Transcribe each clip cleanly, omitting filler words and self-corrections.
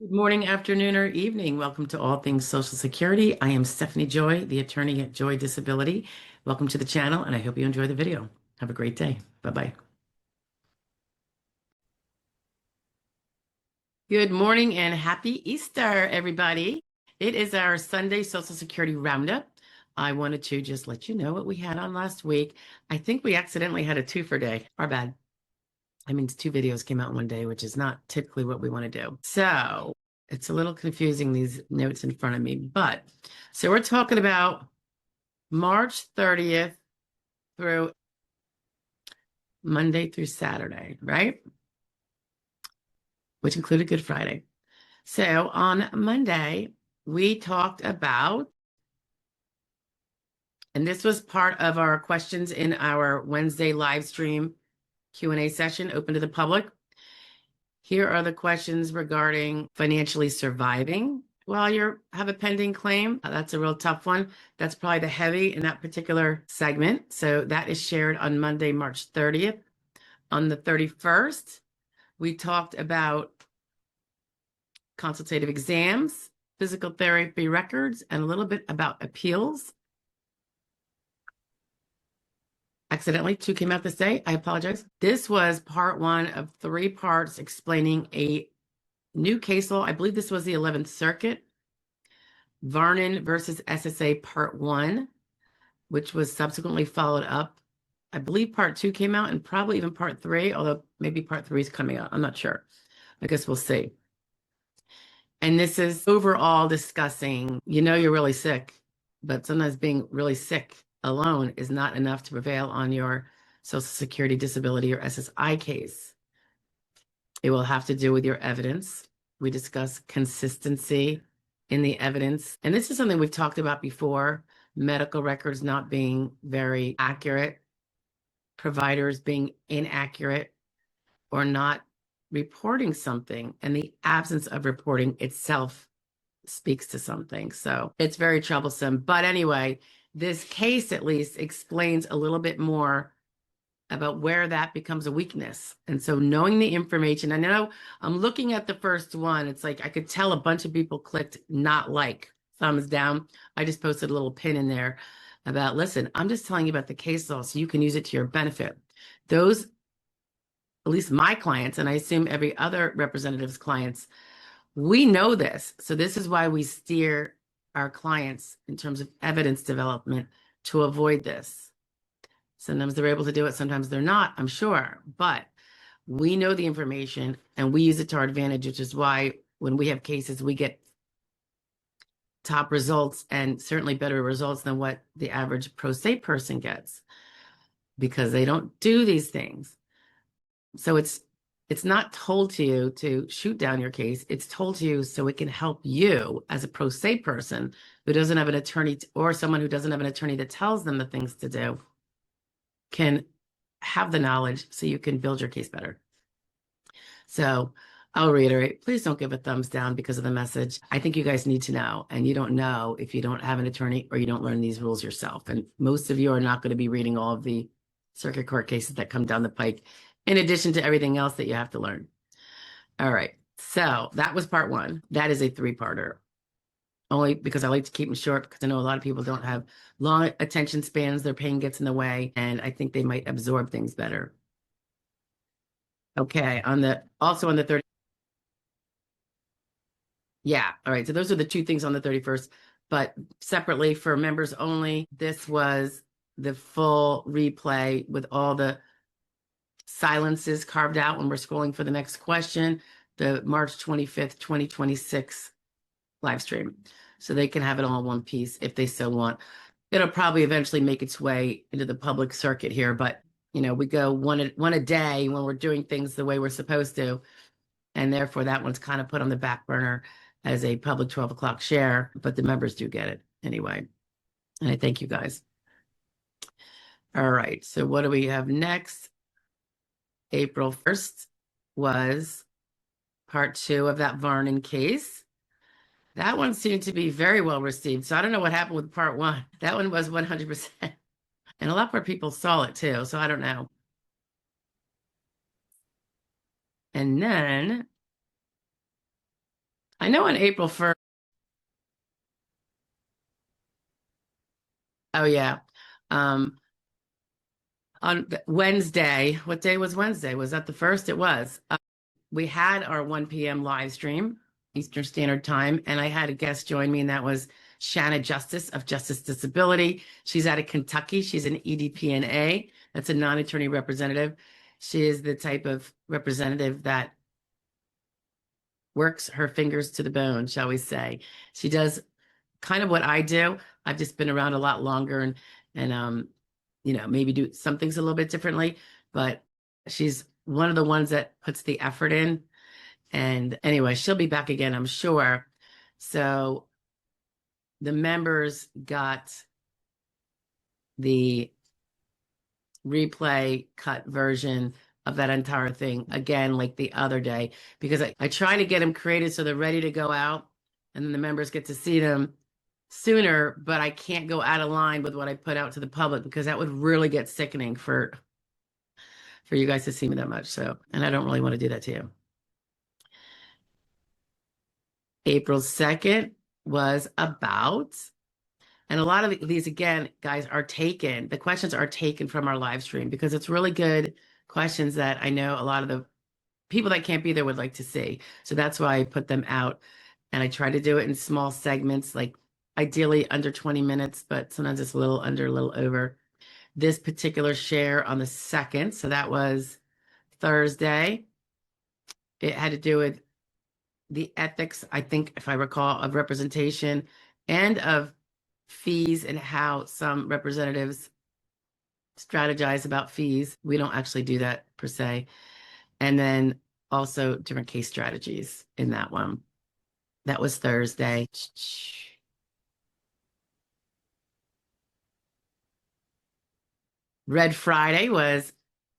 Good morning, afternoon, or evening. Welcome to All Things Social Security. I am Stephanie Joy, the attorney at Joy Disability. Welcome to the channel, and I hope you enjoy the video. Have a great day. Bye-bye. Good morning and happy Easter, everybody. It is our Sunday Social Security Roundup. I wanted to just let you know what we had on last week. I think we accidentally had a twofer day. Our bad. I mean, two videos came out in one day, which is not typically what we want to do. So it's a little confusing, these notes in front of me. But so we're talking about March 30th through Monday through Saturday, right? Which included Good Friday. So on Monday, we talked about, and this was part of our questions in our Wednesday live stream Q&A session open to the public. Here are the questions regarding financially surviving while you have a pending claim. That's a real tough one. That's probably the heavy in that particular segment. So that is shared on Monday, March 30th. On the 31st, we talked about consultative exams, physical therapy records, and a little bit about appeals. Accidentally, two came out this day. I apologize. This was part one of three parts explaining a new case law. I believe this was the 11th Circuit. Varnon versus SSA part one, which was subsequently followed up. I believe part two came out and probably even part three, although maybe part three is coming out. I'm not sure. I guess we'll see. And this is overall discussing, you're really sick, but sometimes being really sick alone is not enough to prevail on your Social Security disability or SSI case. It will have to do with your evidence. We discuss consistency in the evidence. And this is something we've talked about before, medical records not being very accurate, providers being inaccurate or not reporting something, and the absence of reporting itself speaks to something. So it's very troublesome. But anyway, this case at least explains a little bit more about where that becomes a weakness. And so knowing the information, I know I'm looking at the first one. It's like I could tell a bunch of people clicked not like, thumbs down. I just posted a little pin in there about, listen, I'm just telling you about the case law so you can use it to your benefit. Those, at least my clients, and I assume every other representative's clients, we know this. So this is why we steer our clients in terms of evidence development to avoid this. Sometimes they're able to do it, sometimes they're not, I'm sure. But we know the information and we use it to our advantage, which is why when we have cases, we get top results and certainly better results than what the average pro se person gets because they don't do these things. So it's not told to you to shoot down your case. It's told to you so it can help you as a pro se person who doesn't have an attorney or someone who doesn't have an attorney that tells them the things to do can have the knowledge so you can build your case better. So I'll reiterate, please don't give a thumbs down because of the message. I think you guys need to know, and you don't know if you don't have an attorney or you don't learn these rules yourself. And most of you are not going to be reading all of the circuit court cases that come down the pike, in addition to everything else that you have to learn. All right, so that was part one. That is a three-parter, only because I like to keep them short because I know a lot of people don't have long attention spans. Their pain gets in the way, and I think they might absorb things better. Okay, also on the 30th. Yeah, all right, so those are the two things on the 31st, but separately for members only, this was the full replay with all the silences carved out when we're scrolling for the next question, the March 25th, 2026 live stream. So they can have it all in one piece if they so want. It'll probably eventually make its way into the public circuit here, but we go one a day when we're doing things the way we're supposed to. And therefore that one's kind of put on the back burner as a public 12 o'clock share, but the members do get it anyway. And I thank you guys. All right, so what do we have next? April 1st was part two of that Varnon case. That one seemed to be very well received. So I don't know what happened with part one. That one was 100%. And a lot more people saw it too. So I don't know. And then I know on April 1st. Oh yeah. Um, on Wednesday, what day was Wednesday? Was that the first? It was. We had our 1 p.m. live stream, Eastern Standard Time, and I had a guest join me, and that was Shanna Justice of Justice Disability. She's out of Kentucky. She's an EDPNA. That's a non-attorney representative. She is the type of representative that works her fingers to the bone, shall we say. She does kind of what I do. I've just been around a lot longer and maybe do some things a little bit differently, but she's one of the ones that puts the effort in. And anyway, she'll be back again, I'm sure. So the members got the replay cut version of that entire thing again, like the other day, because I try to get them created so they're ready to go out, and then the members get to see them sooner, but I can't go out of line with what I put out to the public because that would really get sickening for you guys to see me that much. So, and I don't really want to do that to you. April 2nd was about, and a lot of these, again, guys, are taken. The questions are taken from our live stream because it's really good questions that I know a lot of the people that can't be there would like to see. So that's why I put them out. And I try to do it in small segments, like ideally under 20 minutes, but sometimes it's a little under, a little over. This particular share on the 2nd, so that was Thursday. It had to do with the ethics, I think, if I recall, of representation and of fees and how some representatives strategize about fees. We don't actually do that per se. And then also different case strategies in that one. That was Thursday. Red Friday was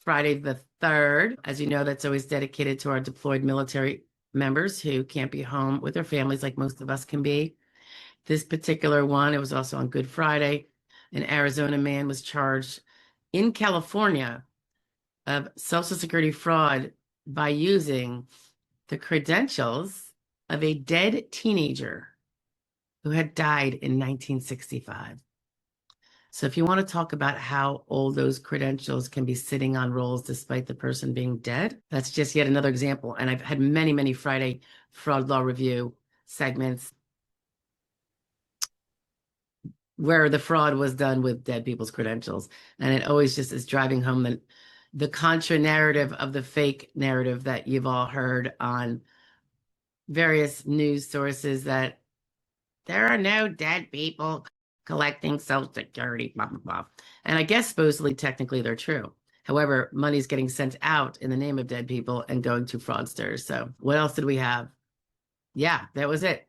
Friday the 3rd. As you know, that's always dedicated to our deployed military members who can't be home with their families like most of us can be. This particular one, it was also on Good Friday. An Arizona man was charged in California of Social Security fraud by using the credentials of a dead teenager who had died in 1965. So if you want to talk about how old those credentials can be sitting on rolls despite the person being dead, that's just yet another example. And I've had many, many Friday fraud law review segments where the fraud was done with dead people's credentials. And it always just is driving home the contra narrative of the fake narrative that you've all heard on various news sources, that there are no dead people collecting Social Security, blah, blah, blah. And I guess supposedly, technically, they're true. However, money's getting sent out in the name of dead people and going to fraudsters. So what else did we have? Yeah, that was it.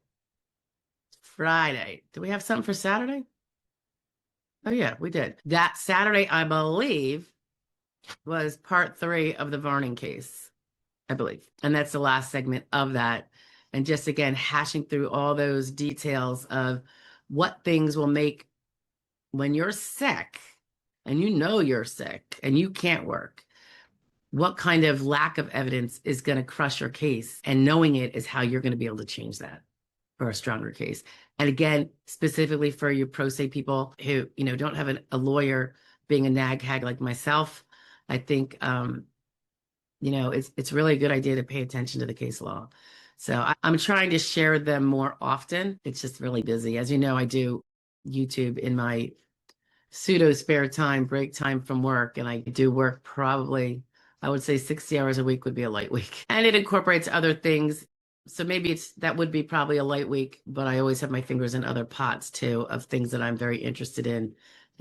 Friday. Do we have something for Saturday? Oh, yeah, we did. That Saturday, I believe, was part 3 of the Varnon case, I believe. And that's the last segment of that. And just, again, hashing through all those details of what things will make, when you're sick and you know you're sick and you can't work, what kind of lack of evidence is going to crush your case. And knowing it is how you're going to be able to change that for a stronger case. And again, specifically for you pro se people who, don't have a lawyer, being a nag hag like myself, I think, it's really a good idea to pay attention to the case law. So I'm trying to share them more often. It's just really busy. As you know, I do YouTube in my pseudo spare time, break time from work, and I do work probably, I would say 60 hours a week would be a light week. And it incorporates other things. So maybe that would be probably a light week, but I always have my fingers in other pots too of things that I'm very interested in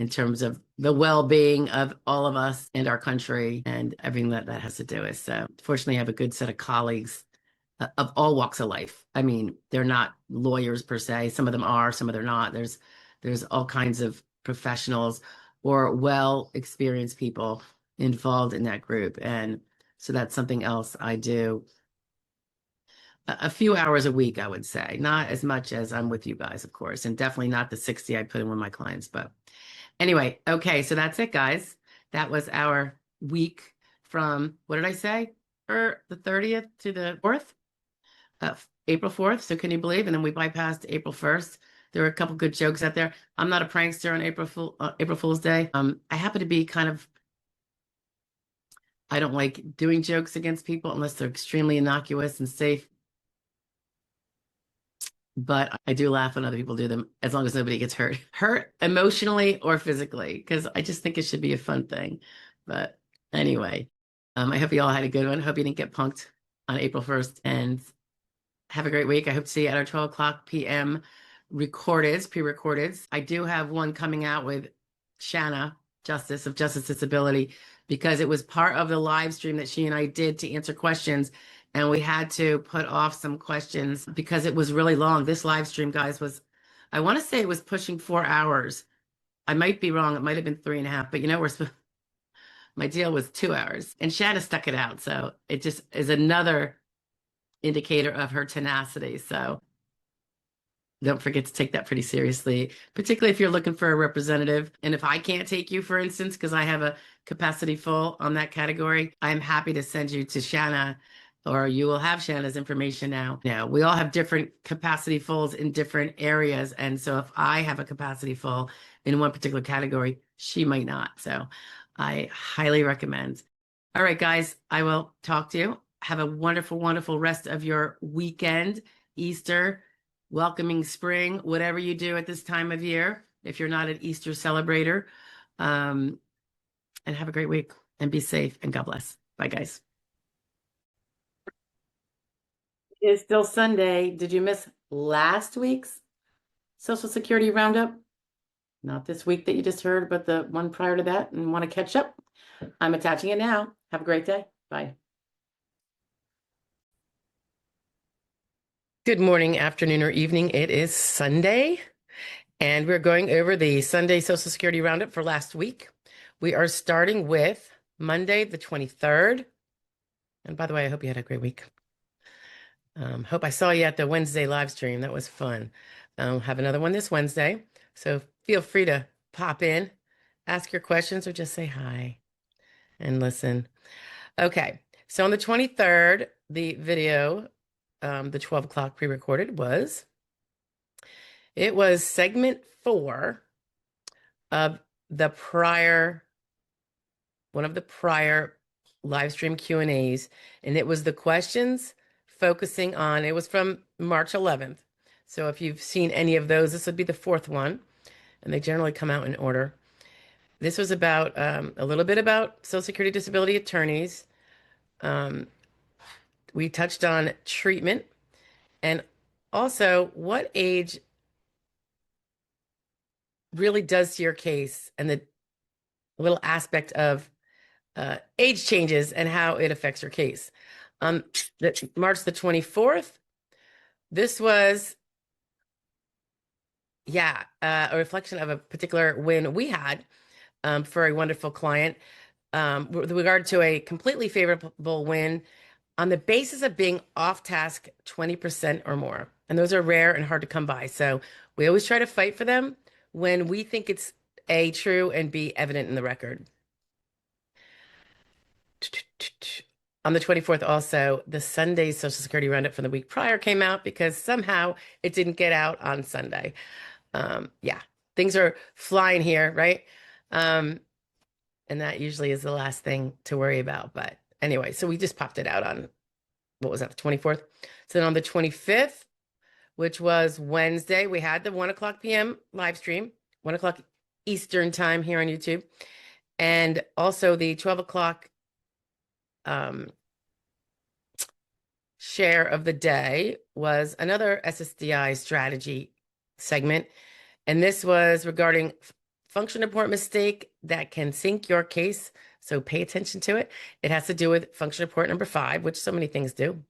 terms of the well-being of all of us and our country and everything that has to do with. So fortunately, I have a good set of colleagues of all walks of life. I mean, they're not lawyers per se. Some of them are, some of them are not. There's all kinds of professionals or well-experienced people involved in that group. And so that's something else I do a few hours a week, I would say. Not as much as I'm with you guys, of course, and definitely not the 60 I put in with my clients. But anyway, okay, so that's it, guys. That was our week from, what did I say? The 30th to the 4th? April 4th. So can you believe? And then we bypassed April 1st. There were a couple good jokes out there. I'm not a prankster on April Fool's Day. I happen to be I don't like doing jokes against people unless they're extremely innocuous and safe. But I do laugh when other people do them as long as nobody gets hurt emotionally or physically, because I just think it should be a fun thing. But anyway, I hope you all had a good one. Hope you didn't get punked on April 1st, and have a great week. I hope to see you at our 12 o'clock p.m. pre-recordeds. I do have one coming out with Shanna, Justice Disability, because it was part of the live stream that she and I did to answer questions. And we had to put off some questions because it was really long. This live stream, guys, I want to say it was pushing 4 hours. I might be wrong. It might have been 3.5, but my deal was 2 hours and Shanna stuck it out. So it just is another indicator of her tenacity. So don't forget to take that pretty seriously, particularly if you're looking for a representative. And if I can't take you, for instance, because I have a capacity full on that category, I'm happy to send you to Shanna, or you will have Shanna's information now. Now, we all have different capacity fulls in different areas. And so if I have a capacity full in one particular category, she might not. So I highly recommend. All right, guys, I will talk to you. Have a wonderful, wonderful rest of your weekend, Easter, welcoming spring, whatever you do at this time of year, if you're not an Easter celebrator. And have a great week and be safe and God bless. Bye, guys. It's still Sunday. Did you miss last week's Social Security Roundup? Not this week that you just heard, but the one prior to that, and want to catch up? I'm attaching it now. Have a great day. Bye. Good morning, afternoon, or evening. It is Sunday, and we're going over the Sunday Social Security Roundup for last week. We are starting with Monday, the 23rd. And by the way, I hope you had a great week. Hope I saw you at the Wednesday live stream. That was fun. Have another one this Wednesday. So feel free to pop in, ask your questions, or just say hi and listen. Okay. So on the 23rd, the video, the 12 o'clock pre-recorded it was segment 4 of one of the prior live stream Q&As, and it was the questions focusing on, it was from March 11th. So if you've seen any of those, this would be the 4th one, and they generally come out in order. This was about a little bit about Social Security disability attorneys. We touched on treatment and also what age really does to your case, and the little aspect of age changes and how it affects your case. March the 24th, this was, a reflection of a particular win we had for a wonderful client with regard to a completely favorable win on the basis of being off task 20% or more. And those are rare and hard to come by. So we always try to fight for them when we think it's A, true, and B, evident in the record. On the 24th, also, the Sunday Social Security Roundup from the week prior came out because somehow it didn't get out on Sunday. Things are flying here, right? And that usually is the last thing to worry about. But anyway, so we just popped it out on, what was that, the 24th? So then on the 25th, which was Wednesday, we had the 1 o'clock p.m. live stream, 1 o'clock Eastern time here on YouTube. And also the 12 o'clock share of the day was another SSDI strategy segment. And this was regarding function report mistake that can sink your case. So pay attention to it. It has to do with function report number 5, which so many things do.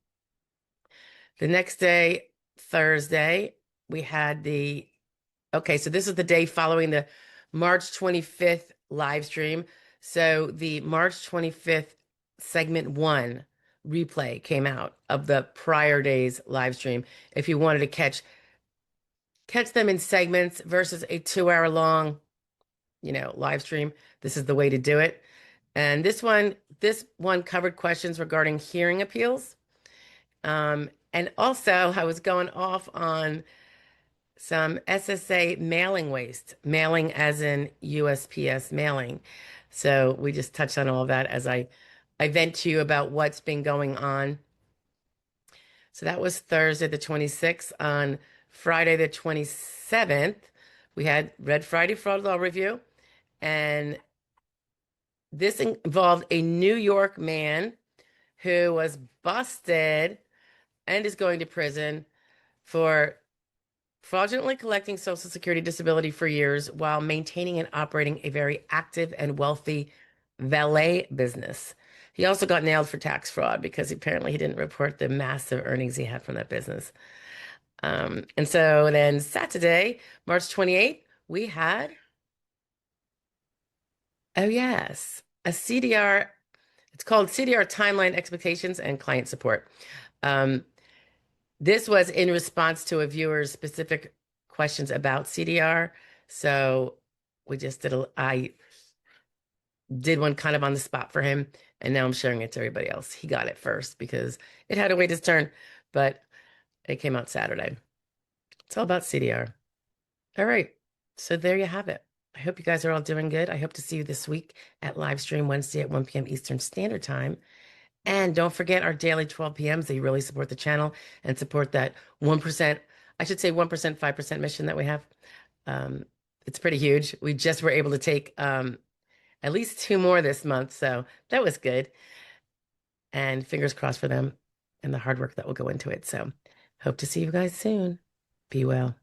The next day, Thursday, we had so this is the day following the March 25th live stream. So the March 25th segment 1 replay came out of the prior day's live stream. If you wanted to catch them in segments versus a 2-hour long, live stream, this is the way to do it. And this one covered questions regarding hearing appeals. And And also, I was going off on some SSA mailing waste, mailing as in USPS mailing. So we just touched on all of that as I vent to you about what's been going on. So that was Thursday the 26th. On Friday the 27th, we had Red Friday Fraud Law Review, and this involved a New York man who was busted and is going to prison for fraudulently collecting Social Security disability for years while maintaining and operating a very active and wealthy valet business. He also got nailed for tax fraud because apparently he didn't report the massive earnings he had from that business. And so then Saturday, March 28th, we had, oh yes, a CDR. It's called CDR Timeline Expectations and Client Support. Um, This was in response to a viewer's specific questions about CDR. So we just I did one kind of on the spot for him, and now I'm sharing it to everybody else. He got it first because it had to wait his turn, but it came out Saturday. It's all about CDR. All right. So there you have it. I hope you guys are all doing good. I hope to see you this week at Livestream Wednesday at 1 p.m. Eastern Standard Time. And don't forget our daily 12 p.m.s. They really support the channel and support that 1%, I should say 1%, 5% mission that we have. It's pretty huge. We just were able to take at least 2 more this month. So that was good. And fingers crossed for them and the hard work that will go into it. So hope to see you guys soon. Be well.